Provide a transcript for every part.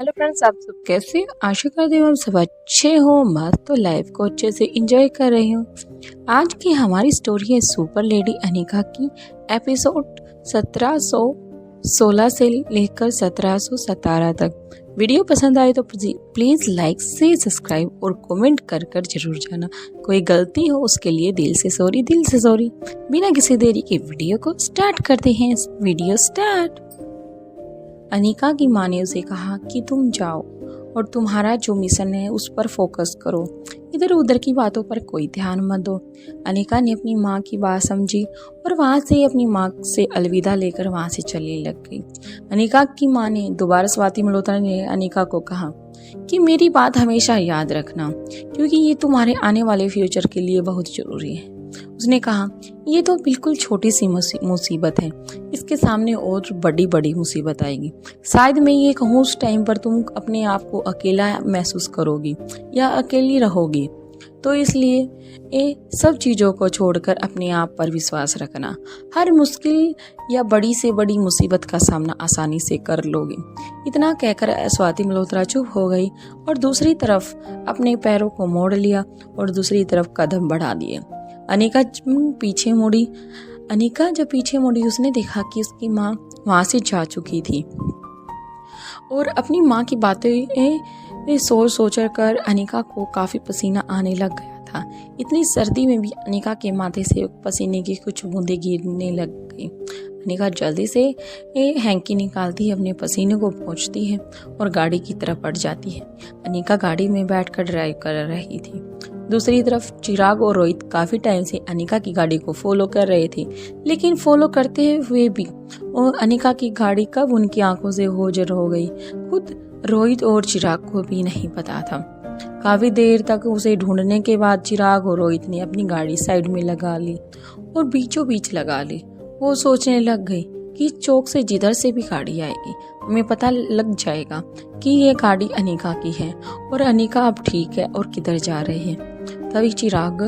Hello friends, आप सब कैसे हैं? आशा करती हूँ आप सब अच्छे हो, मस्त तो लाइफ को अच्छे से एंजॉय कर रही हूँ। आज की हमारी स्टोरी है सुपर लेडी अनिका की। एपिसोड 1716 से लेकर 1717 तक। वीडियो पसंद आए तो प्लीज लाइक से सब्सक्राइब और कमेंट कर कर जरूर जाना। कोई गलती हो उसके लिए दिल से सॉरी, दिल से सॉरी। बिना किसी देरी के वीडियो को स्टार्ट करते हैं। Video start. अनिका की माँ ने उसे कहा कि तुम जाओ और तुम्हारा जो मिशन है उस पर फोकस करो, इधर उधर की बातों पर कोई ध्यान मत दो। अनिका ने अपनी माँ की बात समझी और वहाँ से अपनी माँ से अलविदा लेकर वहाँ से चलने लग गई। अनिका की माँ ने दोबारा स्वाति मल्होत्रा ने अनिका को कहा कि मेरी बात हमेशा याद रखना, क्योंकि ये तुम्हारे आने वाले फ्यूचर के लिए बहुत जरूरी है। उसने कहा, ये तो बिल्कुल छोटी सी मुसीबत है, इसके सामने और बड़ी बड़ी मुसीबत आएगी। शायद मैं ये कहूँ उस टाइम पर तुम अपने आप को अकेला महसूस करोगी या अकेली रहोगी। तो इसलिए ये सब चीज़ों को छोड़कर अपने आप पर विश्वास रखना। हर मुश्किल या बड़ी से बड़ी मुसीबत का सामना आसानी से कर लोगे। इतना कहकर स्वाति मल्होत्रा चुप हो गई और दूसरी तरफ अपने पैरों को मोड़ लिया और दूसरी तरफ कदम बढ़ा दिए। अनिका जब पीछे मुड़ी उसने देखा कि उसकी माँ वहाँ से जा चुकी थी और अपनी माँ की बातें सोच कर अनिका को काफ़ी पसीना आने लग गया था। इतनी सर्दी में भी अनिका के माथे से पसीने की कुछ बूंदें गिरने लग गई। अनिका जल्दी से हैंकी निकालती है, अपने पसीने को पोंछती है और गाड़ी की तरफ बढ़ जाती है। अनिका गाड़ी में बैठकर ड्राइव कर रही थी। दूसरी तरफ चिराग और रोहित काफी टाइम से अनिका की गाड़ी को फॉलो कर रहे थे, लेकिन फॉलो करते हुए भी अनिका की गाड़ी कब उनकी आंखों से ओझल हो गई, खुद रोहित और चिराग को भी नहीं पता था। काफी देर तक उसे ढूंढने के बाद चिराग और रोहित ने अपनी गाड़ी साइड में लगा ली और बीचों बीच लगा ली। वो सोचने लग गई कि चौक से जिधर से भी गाड़ी आएगी हमें पता लग जाएगा कि ये गाड़ी अनिका की है और अनिका अब ठीक है और किधर जा रहे हैं। तभी चिराग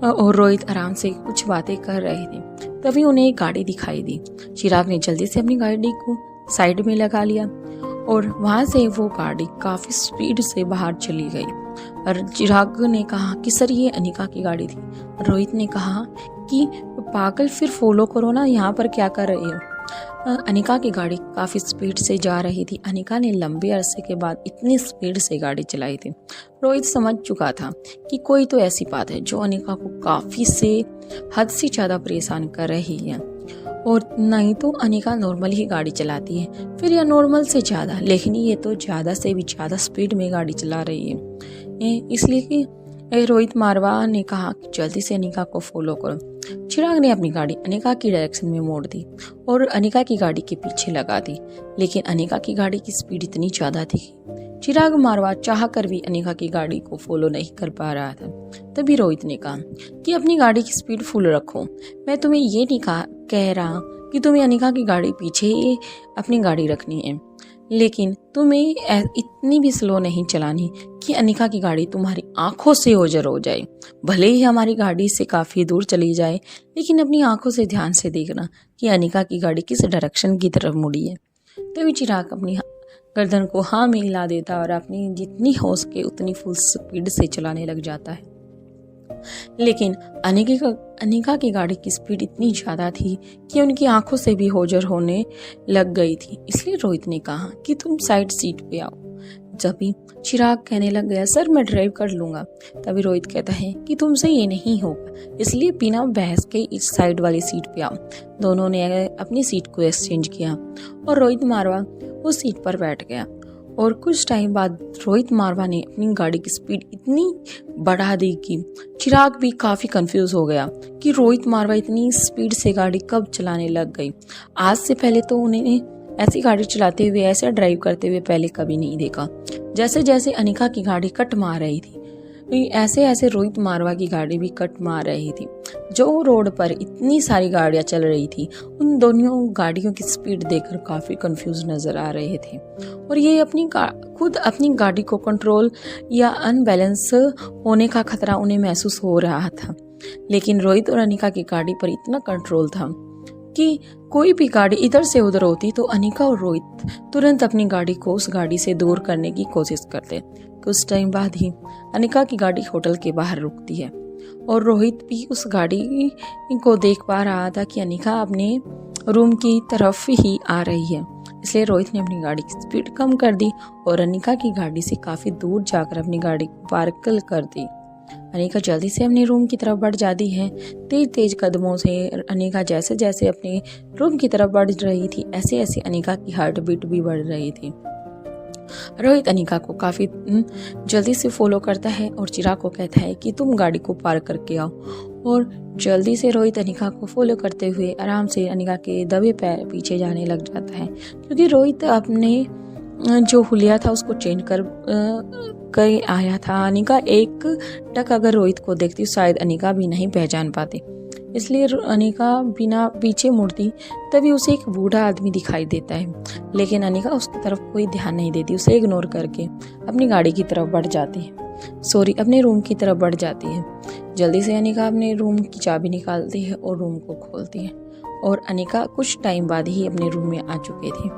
और रोहित आराम से कुछ बातें कर रहे थे। तभी उन्हें एक गाड़ी दिखाई दी। चिराग ने जल्दी से अपनी गाड़ी को साइड में लगा लिया और वहां से वो गाड़ी काफी स्पीड से बाहर चली गई। और चिराग ने कहा कि सर ये अनिका की गाड़ी थी। रोहित ने कहा कि पागल, फिर फॉलो करो ना, यहाँ पर क्या कर रहे हो। अनिका की गाड़ी काफ़ी स्पीड से जा रही थी। अनिका ने लंबे अरसे के बाद इतनी स्पीड से गाड़ी चलाई थी। रोहित समझ चुका था कि कोई तो ऐसी बात है जो अनिका को काफ़ी से हद से ज़्यादा परेशान कर रही है, और नहीं तो अनिका नॉर्मल ही गाड़ी चलाती है, फिर या नॉर्मल से ज़्यादा, लेकिन ये तो ज़्यादा से भी ज़्यादा स्पीड में गाड़ी चला रही है। इसलिए कि रोहित मारवा ने कहा कि जल्दी से अनिका को फॉलो करो। चिराग ने अपनी गाड़ी अनिका की डायरेक्शन में मोड़ दी और अनिका की गाड़ी के पीछे लगा दी, लेकिन अनिका की गाड़ी की स्पीड इतनी ज़्यादा थी कि चिराग मारवा चाह कर भी अनिका की गाड़ी को फॉलो नहीं कर पा रहा था। तभी रोहित ने कहा कि अपनी गाड़ी की स्पीड फुल रखो, मैं तुम्हें ये नहीं कह रहा कि तुम्हें अनिका की गाड़ी पीछे अपनी गाड़ी रखनी है, लेकिन तुम्हें इतनी भी स्लो नहीं चलानी कि अनिका की गाड़ी तुम्हारी आंखों से ओझल हो जाए। भले ही हमारी गाड़ी से काफ़ी दूर चली जाए, लेकिन अपनी आंखों से ध्यान से देखना कि अनिका की गाड़ी किस डायरेक्शन की तरफ मुड़ी है। तभी चिराग अपनी गर्दन को हाँ में हिला देता और अपनी जितनी हो सके उतनी फुल स्पीड से चलाने लग जाता है। लेकिन अनिका की गाड़ी की स्पीड इतनी ज़्यादा थी कि उनकी आंखों से भी ओझल होने लग गई थी। इसलिए रोहित ने कहा कि तुम साइड सीट पे आओ। जब भी चिराग कहने लग गया, सर मैं ड्राइव कर लूँगा, तभी रोहित कहता है कि तुमसे ये नहीं होगा, इसलिए बिना बहस के इस साइड वाली सीट पे आओ। दोनों ने अपनी सीट को एक्सचेंज किया और रोहित मारवा उस सीट पर बैठ गया। और कुछ टाइम बाद रोहित मारवा ने अपनी गाड़ी की स्पीड इतनी बढ़ा दी कि चिराग भी काफ़ी कंफ्यूज हो गया कि रोहित मारवा इतनी स्पीड से गाड़ी कब चलाने लग गई। आज से पहले तो उन्हें ऐसी गाड़ी चलाते हुए, ऐसा ड्राइव करते हुए पहले कभी नहीं देखा। जैसे जैसे अनिका की गाड़ी कट मार रही थी, ऐसे ऐसे रोहित मारवा की गाड़ी भी कट मार रही थी। जो रोड पर इतनी सारी गाड़ियां चल रही थी, उन दोनों गाड़ियों की स्पीड देखकर काफ़ी कंफ्यूज नज़र आ रहे थे और ये खुद अपनी गाड़ी को कंट्रोल या अनबैलेंस होने का खतरा उन्हें महसूस हो रहा था। लेकिन रोहित और अनिका की गाड़ी पर इतना कंट्रोल था कि कोई भी गाड़ी इधर से उधर होती तो अनिका और रोहित तुरंत अपनी गाड़ी को उस गाड़ी से दूर करने की कोशिश करते। कुछ टाइम बाद ही अनिका की गाड़ी होटल के बाहर रुकती है और रोहित भी उस गाड़ी को देख पा रहा था कि अनिका अपने रूम की तरफ ही आ रही है। इसलिए रोहित ने अपनी गाड़ी की स्पीड कम कर दी और अनिका की गाड़ी से काफ़ी दूर जाकर अपनी गाड़ी को पार्क कर दी। अनिका जल्दी से अपने रूम की तरफ बढ़ जाती है। तेज तेज कदमों से अनिका जैसे जैसे अपने रूम की तरफ बढ़ रही थी, ऐसे ऐसे अनिका की हार्ट बीट भी बढ़ रही थी। रोहित अनिका को काफ़ी जल्दी से फॉलो करता है और चिराग को कहता है कि तुम गाड़ी को पार्क करके आओ। और जल्दी से रोहित अनिका को फॉलो करते हुए आराम से अनिका के दबे पैर पीछे जाने लग जाता है, क्योंकि रोहित अपने जो हुलिया था उसको चेंज कर आया था। अनिका एक टक अगर रोहित को देखती शायद अनिका भी नहीं पहचान पाती, इसलिए अनिका बिना पीछे मुड़ती तभी उसे एक बूढ़ा आदमी दिखाई देता है। लेकिन अनिका उसकी तरफ कोई ध्यान नहीं देती, उसे इग्नोर करके अपनी गाड़ी की तरफ बढ़ जाती है, अपने रूम की तरफ बढ़ जाती है। जल्दी से अनिका अपने रूम की चाबी निकालती है और रूम को खोलती है और अनिका कुछ टाइम बाद ही अपने रूम में आ चुकी थी।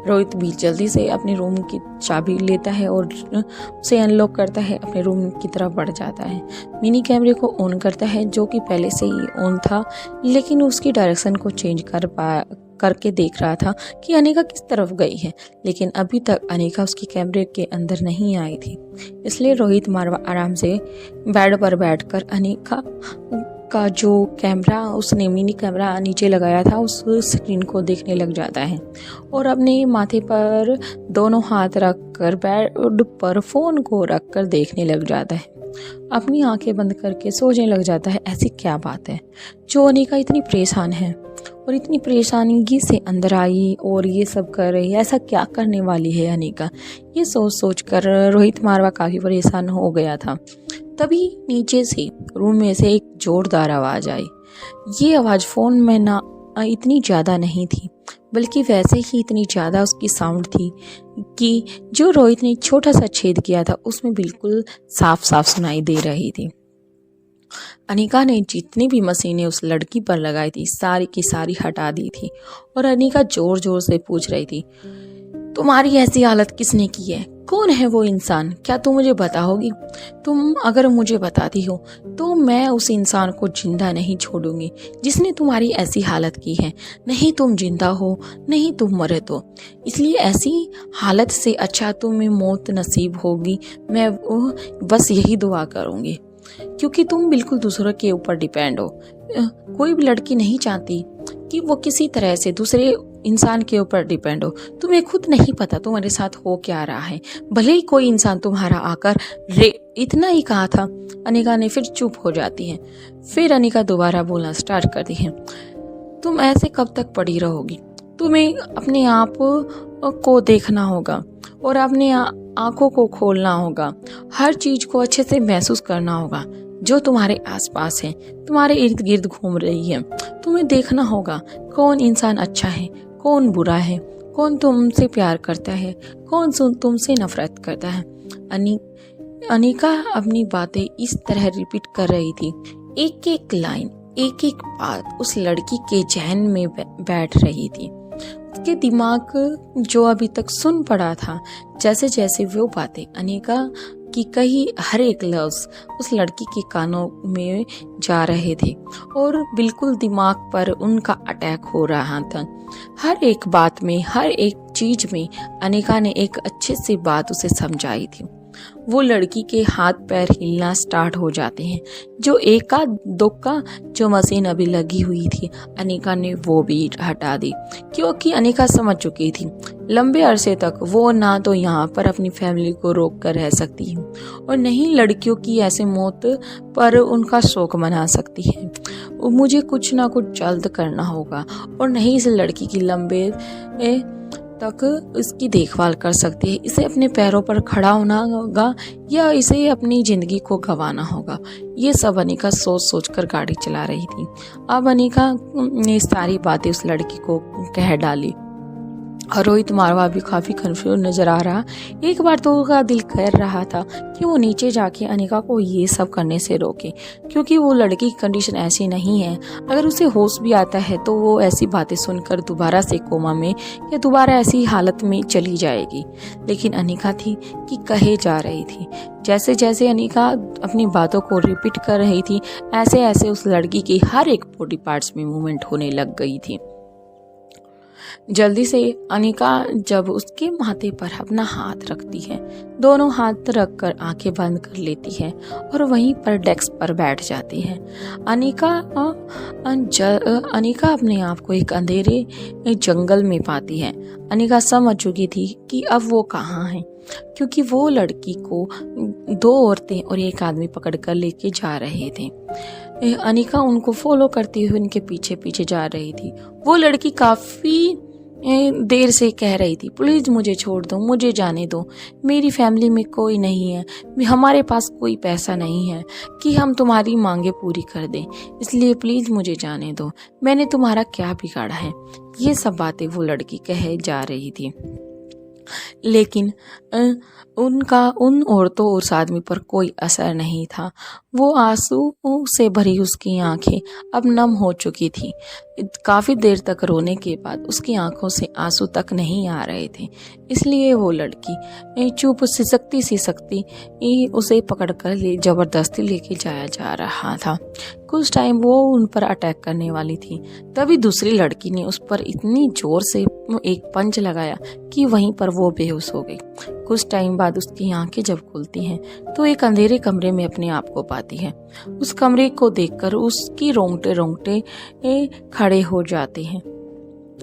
रोहित भी जल्दी से अपने रूम की चाबी लेता है और उसे अनलॉक करता है, अपने रूम की तरफ बढ़ जाता है। मिनी कैमरे को ऑन करता है जो कि पहले से ही ऑन था, लेकिन उसकी डायरेक्शन को चेंज करके देख रहा था कि अनिका किस तरफ गई है। लेकिन अभी तक अनिका उसके कैमरे के अंदर नहीं आई थी, इसलिए रोहित मारवा आराम से बेड पर बैठकर अनिका का जो कैमरा उसने मिनी कैमरा नीचे लगाया था उस स्क्रीन को देखने लग जाता है और अपने माथे पर दोनों हाथ रखकर बेड पर फोन को रखकर देखने लग जाता है। अपनी आंखें बंद करके सोचने लग जाता है, ऐसी क्या बात है जो अनिका इतनी परेशान है और इतनी परेशानी से अंदर आई और ये सब कर रही है, ऐसा क्या करने वाली है अनिका। ये सोच कर रोहित मारवा काफ़ी परेशान हो गया था। तभी नीचे से रूम में से एक जोरदार आवाज़ आई। ये आवाज़ फ़ोन में ना इतनी ज़्यादा नहीं थी, बल्कि वैसे ही इतनी ज़्यादा उसकी साउंड थी कि जो रोहित ने छोटा सा छेद किया था उसमें बिल्कुल साफ साफ सुनाई दे रही थी। अनिका ने जितनी भी मशीनें उस लड़की पर लगाई थी सारी की सारी हटा दी थी और अनिका जोर जोर से पूछ रही थी, तुम्हारी ऐसी हालत किसने की है? कौन है वो इंसान? क्या तुम मुझे बताओगी? तुम अगर मुझे बताती हो तो मैं उस इंसान को जिंदा नहीं छोड़ूंगी जिसने तुम्हारी ऐसी हालत की है। नहीं तुम जिंदा हो, नहीं तुम मरे तो। इसलिए ऐसी हालत से अच्छा तुम्हें मौत नसीब होगी। मैं बस यही दुआ करूंगी, क्योंकि तुम बिल्कुल दूसरों के ऊपर डिपेंड हो। कोई भी लड़की नहीं चाहती कि वो किसी तरह से दूसरे इंसान के ऊपर डिपेंड हो। तुम्हें खुद नहीं पता तुम्हारे साथ हो क्या रहा है। भले ही कोई इंसान तुम्हारा आकर इतना ही कहा था। अनिका ने फिर चुप हो जाती है। फिर अनिका दोबारा बोलना स्टार्ट करती है, तुम ऐसे कब तक पड़ी रहोगी? तुम्हें अपने आप को देखना होगा और अपने आंखों को खोलना होगा। हर चीज को अच्छे से महसूस करना होगा जो तुम्हारे आसपास है, तुम्हारे इर्द गिर्द घूम रही है। तुम्हें देखना होगा कौन इंसान अच्छा है, कौन बुरा है, कौन तुमसे प्यार करता है, कौन तुमसे नफरत करता है। अनिका अपनी बातें इस तरह रिपीट कर रही थी। एक एक लाइन, एक एक बात उस लड़की के जहन में बैठ रही थी। उसके दिमाग जो अभी तक सुन पड़ा था, जैसे जैसे वो बातें अनिका की कही हर एक लफ्ज उस लड़की के कानों में जा रहे थे और बिल्कुल दिमाग पर उनका अटैक हो रहा था। हर एक बात में, हर एक चीज में अनिका ने एक अच्छे से बात उसे समझाई थी। वो लड़की के हाथ पैर हिलना स्टार्ट हो जाते हैं। जो एका दुक्का जो मशीन अभी लगी हुई थी अनिका ने वो भी हटा दी, क्योंकि अनिका समझ चुकी थी लंबे अरसे तक वो ना तो यहाँ पर अपनी फैमिली को रोक कर रह सकती है और नहीं लड़कियों की ऐसे मौत पर उनका शोक मना सकती है। मुझे कुछ ना कुछ जल्द करना होगा और नहीं इस लड़की की लंबे तक इसकी देखभाल कर सकती है। इसे अपने पैरों पर खड़ा होना होगा या इसे अपनी जिंदगी को गंवाना होगा। ये सब अनिका सोच सोच कर गाड़ी चला रही थी। अब अनिका ने सारी बातें उस लड़की को कह डाली और रोहित मारवा भी काफ़ी कन्फ्यूज नज़र आ रहा। एक बार तो उसका दिल कर रहा था कि वो नीचे जाके अनिका को ये सब करने से रोके, क्योंकि वो लड़की की कंडीशन ऐसी नहीं है। अगर उसे होश भी आता है तो वो ऐसी बातें सुनकर दोबारा से कोमा में या दोबारा ऐसी हालत में चली जाएगी। लेकिन अनिका थी कि कहे जा रही थी। जैसे जैसे अनिका अपनी बातों को रिपीट कर रही थी, ऐसे ऐसे उस लड़की की हर एक बॉडी पार्ट्स में मूवमेंट होने लग गई थी। जल्दी से अनिका जब उसके माथे पर अपना हाथ रखती है, दोनों हाथ रखकर आंखें बंद कर लेती है और वहीं पर डेस्क पर बैठ जाती है। अनिका अपने आप को एक अंधेरे जंगल में पाती है। अनिका समझ चुकी थी कि अब वो कहाँ है, क्योंकि वो लड़की को दो औरतें और एक आदमी पकड़कर लेके जा रहे थे। अनिका उनको फॉलो करती हुई उनके पीछे पीछे जा रही थी। वो लड़की काफी देर से कह रही थी, प्लीज मुझे छोड़ दो, मुझे जाने दो, मेरी फैमिली में कोई नहीं है, हमारे पास कोई पैसा नहीं है कि हम तुम्हारी मांगे पूरी कर दें, इसलिए प्लीज मुझे जाने दो, मैंने तुम्हारा क्या बिगाड़ा है। ये सब बातें वो लड़की कहे जा रही थी। लेकिन उनका उन औरतों और उस आदमी पर कोई असर नहीं था। वो आंसू से भरी उसकी आंखें अब नम हो चुकी थी। काफी देर तक रोने के बाद उसकी आंखों से आंसू तक नहीं आ रहे थे, इसलिए वो लड़की चुप सिसकती उसे पकड़कर जबरदस्ती लेके जाया जा रहा था। कुछ टाइम वो उन पर अटैक करने वाली थी, तभी दूसरी लड़की ने उस पर इतनी जोर से एक पंच लगाया कि वहीं पर वो बेहोश हो गई। कुछ टाइम बाद उसकी आंखें जब खुलती हैं तो एक अंधेरे कमरे में अपने आप को पाती है। उस कमरे को देखकर उसकी रोंगटे खड़े हो जाते हैं।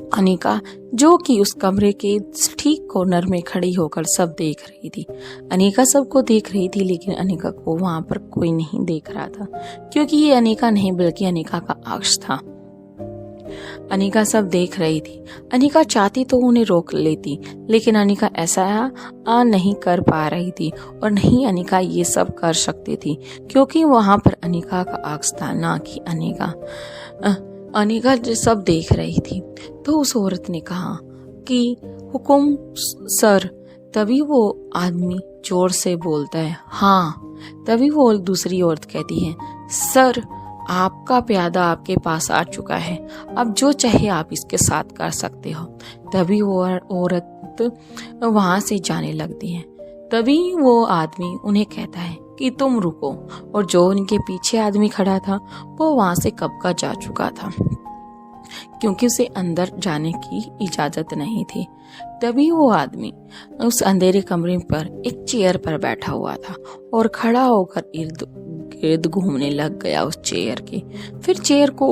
अनिका, जो कि उस कमरे के ठीक कॉर्नर में खड़ी होकर सब देख रही थी। अनिका सबको देख रही थी, लेकिन अनिका को वहां पर कोई नहीं देख रहा था, क्योंकि ये अनिका नहीं बल्कि अनिका का अक्ष था। अनिका सब देख रही थी। अनिका चाहती तो उन्हें रोक लेती, लेकिन अनिका ऐसा नहीं कर पा रही थी, और नहीं अनिका ये सब कर सकती थी, क्योंकि वहां पर अनिका का अक्ष था, ना कि अनिका। अनिका सब देख रही थी तो उस औरत ने कहा कि हुकुम सर। तभी वो आदमी जोर से बोलता है, हाँ। तभी वो दूसरी औरत कहती है, सर आपका प्यादा आपके पास आ चुका है, अब जो चाहे आप इसके साथ कर सकते हो। तभी वो औरत वहां से जाने लगती है। तभी वो आदमी उन्हें कहता है कि तुम रुको, और जो उनके पीछे आदमी खड़ा था वो वहां से कब का जा चुका था, क्योंकि उसे अंदर जाने की इजाजत नहीं थी। तभी वो आदमी उस अंधेरे कमरे पर एक चेयर पर बैठा हुआ था और खड़ा होकर इर्द गिर्द घूमने लग गया उस चेयर के। फिर चेयर को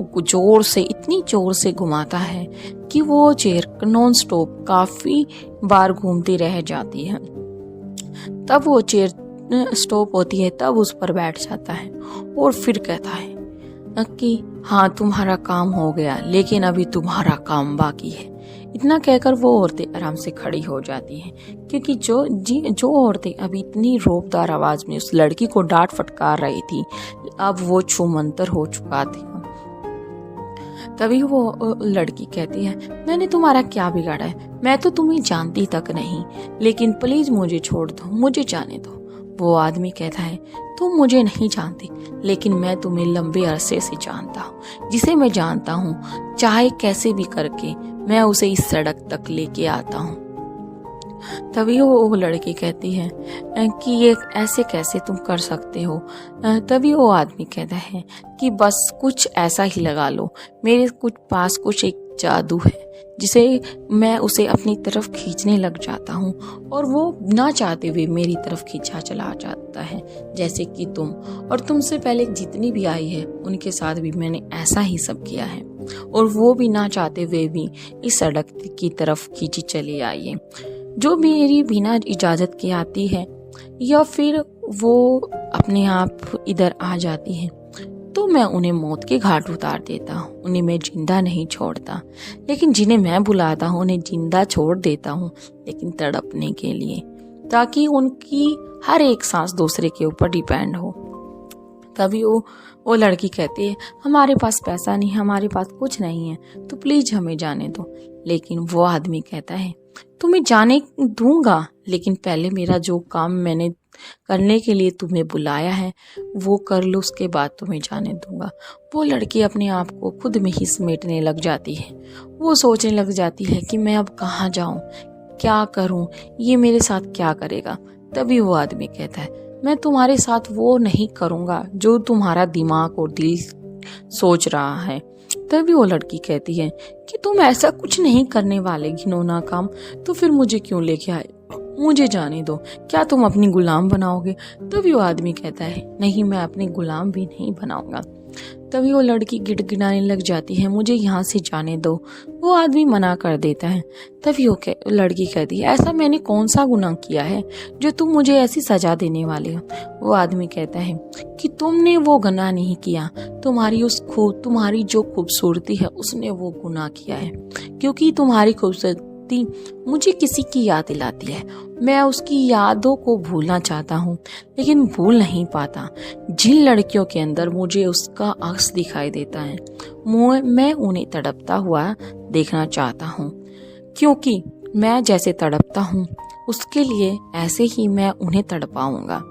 इतनी जोर से घुमाता है कि वो चेयर नॉन स्टॉप काफी बार घूमती रह जाती है। तब वो चेयर स्टॉप होती है, तब उस पर बैठ जाता है और फिर कहता है कि हाँ तुम्हारा काम हो गया, लेकिन अभी तुम्हारा काम बाकी है। इतना कहकर वो औरतें आराम से खड़ी हो जाती हैं, क्योंकि जो औरतें अभी इतनी रौबदार आवाज में उस लड़की को डांट फटकार रही थी, अब वो छूमंतर हो चुका था। तभी वो लड़की कहती है, मैंने तुम्हारा क्या बिगाड़ा है, मैं तो तुम्हें जानती तक नहीं, लेकिन प्लीज मुझे छोड़ दो, मुझे जाने दो। वो आदमी कहता है, तुम मुझे नहीं जानती, लेकिन मैं तुम्हें लंबे अरसे से जानता हूँ। जिसे मैं जानता हूँ, चाहे कैसे भी करके मैं उसे इस सड़क तक लेके आता हूँ। तभी वो लड़की कहती है कि ये ऐसे कैसे तुम कर सकते हो। तभी वो आदमी कहता है कि बस कुछ ऐसा ही लगा लो, मेरे पास कुछ एक जादू है जिसे मैं उसे अपनी तरफ खींचने लग जाता हूँ, और वो ना चाहते हुए मेरी तरफ खींचा चला जाता है, जैसे कि तुम और तुमसे पहले जितनी भी आई है उनके साथ भी मैंने ऐसा ही सब किया है, और वो भी ना चाहते हुए भी इस सड़क की तरफ खींची चली आई है। जो मेरी बिना इजाजत के आती है या फिर वो अपने आप इधर आ जाती है, तो मैं उन्हें मौत के घाट उतार देता हूँ, उन्हें मैं जिंदा नहीं छोड़ता। लेकिन जिन्हें मैं बुलाता हूँ उन्हें जिंदा छोड़ देता हूँ, लेकिन तड़पने के लिए, ताकि उनकी हर एक सांस दूसरे के ऊपर डिपेंड हो। तभी वो लड़की कहती है, हमारे पास पैसा नहीं, हमारे पास कुछ नहीं है, तो प्लीज हमें जाने दो। लेकिन वो आदमी कहता है तुम्हें जाने दूंगा, लेकिन पहले मेरा जो काम मैंने करने के लिए तुम्हें बुलाया है वो कर लो, उसके बाद तुम्हें जाने दूंगा। वो लड़की अपने आप को खुद में ही समेटने लग जाती है। वो सोचने लग जाती है कि मैं अब कहाँ जाऊं, क्या करूं, ये मेरे साथ क्या करेगा। तभी वो आदमी कहता है, मैं तुम्हारे साथ वो नहीं करूंगा जो तुम्हारा दिमाग और दिल सोच रहा है। तभी वो लड़की कहती है कि तुम ऐसा कुछ नहीं करने वाले घिनौना काम, तो फिर मुझे क्यों लेके आए, मुझे जाने दो, क्या तुम अपनी गुलाम बनाओगे। तभी वो आदमी कहता है, नहीं, मैं अपनी गुलाम भी नहीं बनाऊंगा। तभी वो लड़की गिड़गिड़ाने लग जाती है, मुझे यहाँ से जाने दो। वो आदमी मना कर देता है। तभी वो लड़की कहती है, ऐसा मैंने कौन सा गुनाह किया है जो तुम मुझे ऐसी सजा देने वाले हो। वो आदमी कहता है कि तुमने वो गुनाह नहीं किया, तुम्हारी जो खूबसूरती है उसने वो गुनाह किया है, क्योंकि तुम्हारी खूबसूरती मुझे किसी की याद दिलाती है। मैं उसकी यादों को भूलना चाहता हूँ, लेकिन भूल नहीं पाता। जिन लड़कियों के अंदर मुझे उसका अक्स दिखाई देता है, मैं उन्हें तड़पता हुआ देखना चाहता हूँ, क्योंकि मैं जैसे तड़पता हूँ उसके लिए ऐसे ही मैं उन्हें तड़पाऊंगा।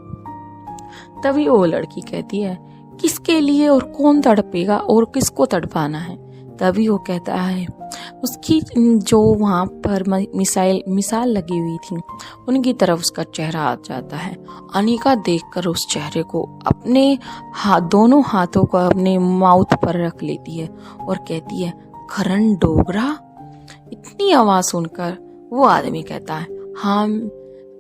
तभी वो लड़की कहती है, किसके लिए और कौन तड़पेगा और किसको तड़पाना है। तभी वो कहता है, उसकी जो वहाँ पर मिसाल लगी हुई थी उनकी तरफ उसका चेहरा आ जाता है। अनिका देखकर उस चेहरे को अपने दोनों हाथों को अपने माउथ पर रख लेती है और कहती है, करण डोगरा। इतनी आवाज सुनकर वो आदमी कहता है, हाँ,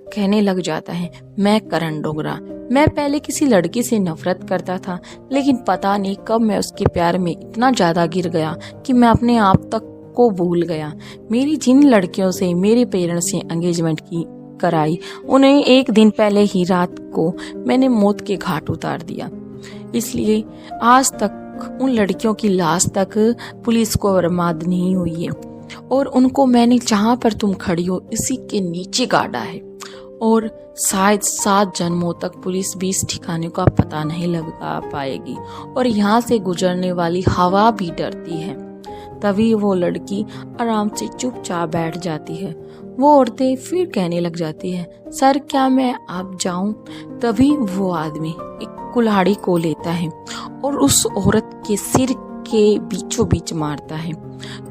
कहने लग जाता है, मैं करण डोगरा। मैं पहले किसी लड़की से नफरत करता था, लेकिन पता नहीं कब मैं उसके प्यार में इतना ज्यादा गिर गया कि मैं अपने आप तक को भूल गया। मेरी जिन लड़कियों से मेरे पेरेंट्स ने एंगेजमेंट की कराई, उन्हें एक दिन पहले ही रात को मैंने मौत के घाट उतार दिया। इसलिए आज तक उन लड़कियों की लाश तक पुलिस को बरामद नहीं हुई है, और उनको मैंने जहाँ पर तुम खड़ी हो इसी के नीचे गाड़ा है, और शायद 7 जन्मों तक पुलिस भी इस ठिकाने का पता नहीं लगा पाएगी, और यहाँ से गुजरने वाली हवा भी डरती है। तभी वो लड़की आराम से चुपचाप बैठ जाती है। वो औरतें फिर कहने लग जाती है, सर क्या मैं अब जाऊं। तभी वो आदमी एक कुल्हाड़ी को लेता है और उस औरत के सिर के बीचों बीच मारता है।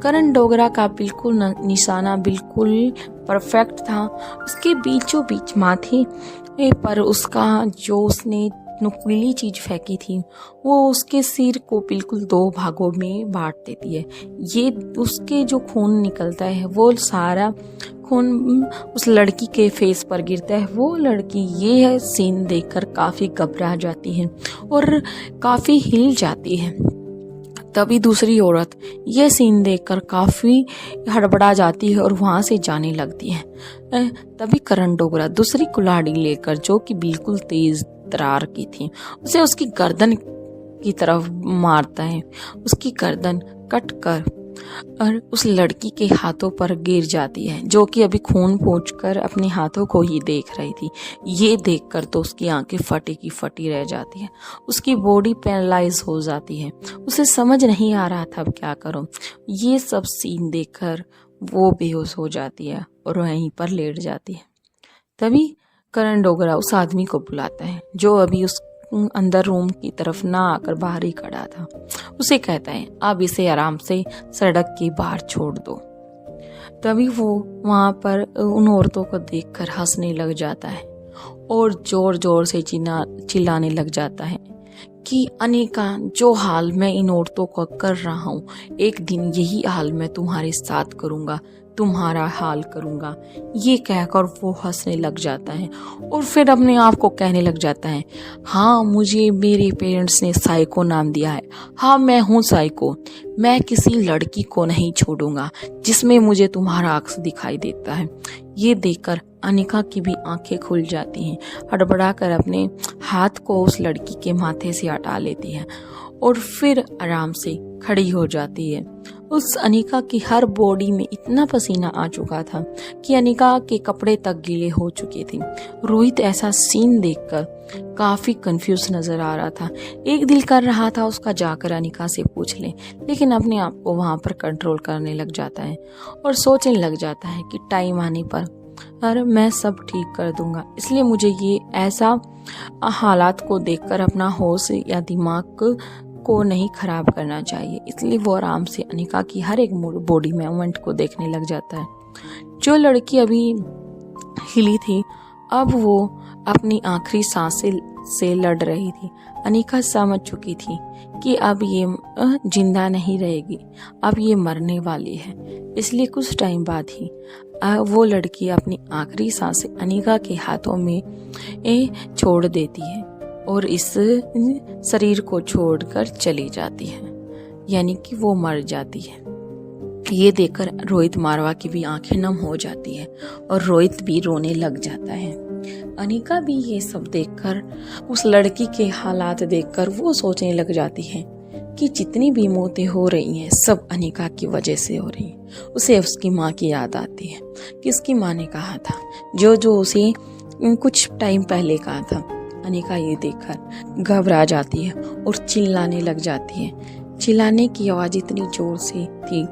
करण डोगरा का बिल्कुल निशाना बिल्कुल परफेक्ट था। उसके बीचों बीच माथे पर उसका जो उसने नुकीली चीज फेंकी थी वो उसके सिर को बिल्कुल 2 भागों में बांट देती है। ये उसके जो खून निकलता है वो सारा खून उस लड़की के फेस पर गिरता है। वो लड़की ये सीन देखकर काफी घबरा जाती है और काफी हिल जाती है। तभी दूसरी औरत ये सीन देखकर काफी हड़बड़ा जाती है और वहां से जाने लगती है। तभी करण डोगरा दूसरी कुल्हाड़ी लेकर, जो कि बिल्कुल तेज तरार की थी, उसे उसकी गर्दन की तरफ मारता है। उसकी गर्दन कट कर और उस लड़की के हाथों पर गिर जाती है, जो कि अभी खून पोंछकर अपने हाथों को ही देख रही थी। ये देखकर तो उसकी आंखें फटी की फटी रह जाती है। उसकी बॉडी पैरालाइज हो जाती है। उसे समझ नहीं आ रहा था अब क्या करूं। ये सब सीन देखकर वो बेहोश हो जाती है और वहीं पर लेट जाती है। तभी करण डोगरा उस आदमी को बुलाता है जो अभी उस अंदर रूम की तरफ ना आकर बाहर ही खड़ा था। उसे कहता है, अब इसे आराम से सड़क के बाहर छोड़ दो। तभी वो वहां पर उन औरतों को देखकर हंसने लग जाता है और जोर जोर से चिल्लाने लग जाता है कि अनिका, जो हाल मैं इन औरतों को कर रहा हूँ, एक दिन यही हाल मैं तुम्हारे साथ करूंगा, तुम्हारा हाल करूंगा। ये कहकर वो हंसने लग जाता है और फिर अपने आप को कहने लग जाता है, हाँ, मुझे मेरे पेरेंट्स ने साइको नाम दिया है। हाँ, मैं हूँ साइको। मैं किसी लड़की को नहीं छोड़ूंगा जिसमें मुझे तुम्हारा अक्स दिखाई देता है। ये देखकर अनिका की भी आंखें खुल जाती हैं। हड़बड़ा कर अपने हाथ को उस लड़की के माथे से हटा लेती है और फिर आराम से खड़ी हो जाती है। उस अनिका की हर बॉडी में इतना पसीना आ चुका था कि अनिका के कपड़े तक गीले हो चुके थे। रोहित ऐसा सीन देखकर काफी कंफ्यूज नजर आ रहा था। एक दिल कर रहा था उसका जाकर अनिका से पूछ ले, लेकिन अपने आप को वहां पर कंट्रोल करने लग जाता है और सोचने लग जाता है कि टाइम आने पर अरे मैं सब ठीक कर दूंगा। इसलिए मुझे ये ऐसा हालात को देखकर अपना होश या दिमाग को नहीं खराब करना चाहिए। इसलिए वो आराम से अनिका की हर एक बॉडी मूवमेंट को देखने लग जाता है। जो लड़की अभी हिली थी अब वो अपनी आखिरी सांसें से लड़ रही थी। अनिका समझ चुकी थी कि अब ये जिंदा नहीं रहेगी, अब ये मरने वाली है। इसलिए कुछ टाइम बाद ही वो लड़की अपनी आखिरी सांसें अनिका के हाथों में छोड़ देती है और इस शरीर को छोड़कर चली जाती है, यानी कि वो मर जाती है। ये देखकर रोहित मारवा की भी आंखें नम हो जाती है और रोहित भी रोने लग जाता है। अनिका भी ये सब देखकर, उस लड़की के हालात देखकर वो सोचने लग जाती है कि जितनी भी मौतें हो रही हैं सब अनिका की वजह से हो रही हैं। उसे उसकी माँ की याद आती है कि उसकी माँ ने कहा था जो उसे कुछ टाइम पहले कहा था। अनिका ये देखकर घबरा जाती है और चिल्लाने लग जाती है। चिल्लाने की आवाज़ इतनी जोर से थी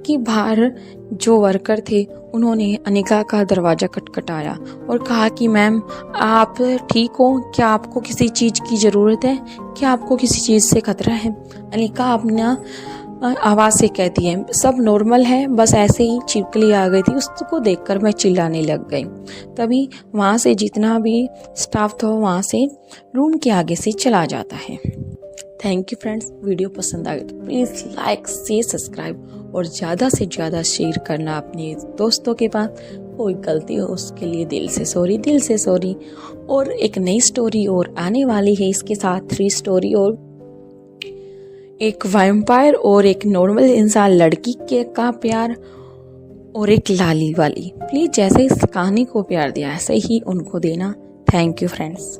कि बाहर जो वर्कर थे उन्होंने अनिका का दरवाज़ा खटखटाया और कहा कि मैम आप ठीक हो? क्या आपको किसी चीज़ की ज़रूरत है? क्या आपको किसी चीज़ से खतरा है? अनिका अपना आवाज़ से कहती है सब नॉर्मल है, बस ऐसे ही छिपकली आ गई थी, उसको देखकर मैं चिल्लाने लग गई। तभी वहाँ से जितना भी स्टाफ था वहाँ से रूम के आगे से चला जाता है। थैंक यू फ्रेंड्स, वीडियो पसंद आ गई तो प्लीज़ लाइक शेयर सब्सक्राइब और ज़्यादा से ज़्यादा शेयर करना अपने दोस्तों के पास। कोई गलती हो उसके लिए दिल से सॉरी। और एक नई स्टोरी और आने वाली है, इसके साथ 3 स्टोरी और एक वैम्पायर और एक नॉर्मल इंसान लड़की के का प्यार और एक लाली वाली। प्लीज़ जैसे इस कहानी को प्यार दिया ऐसे ही उनको देना। Thank you friends.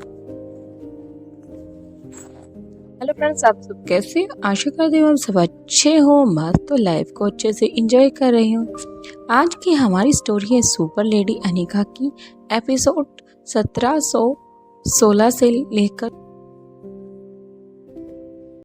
Hello friends, आप सब कैसे? आशा करती हूँ आप सब अच्छे हो, मस्त तो लाइफ को अच्छे से एंजॉय कर रहे हो। आज की हमारी स्टोरी है सुपर लेडी अनिका की, एपिसोड 1716 से लेकर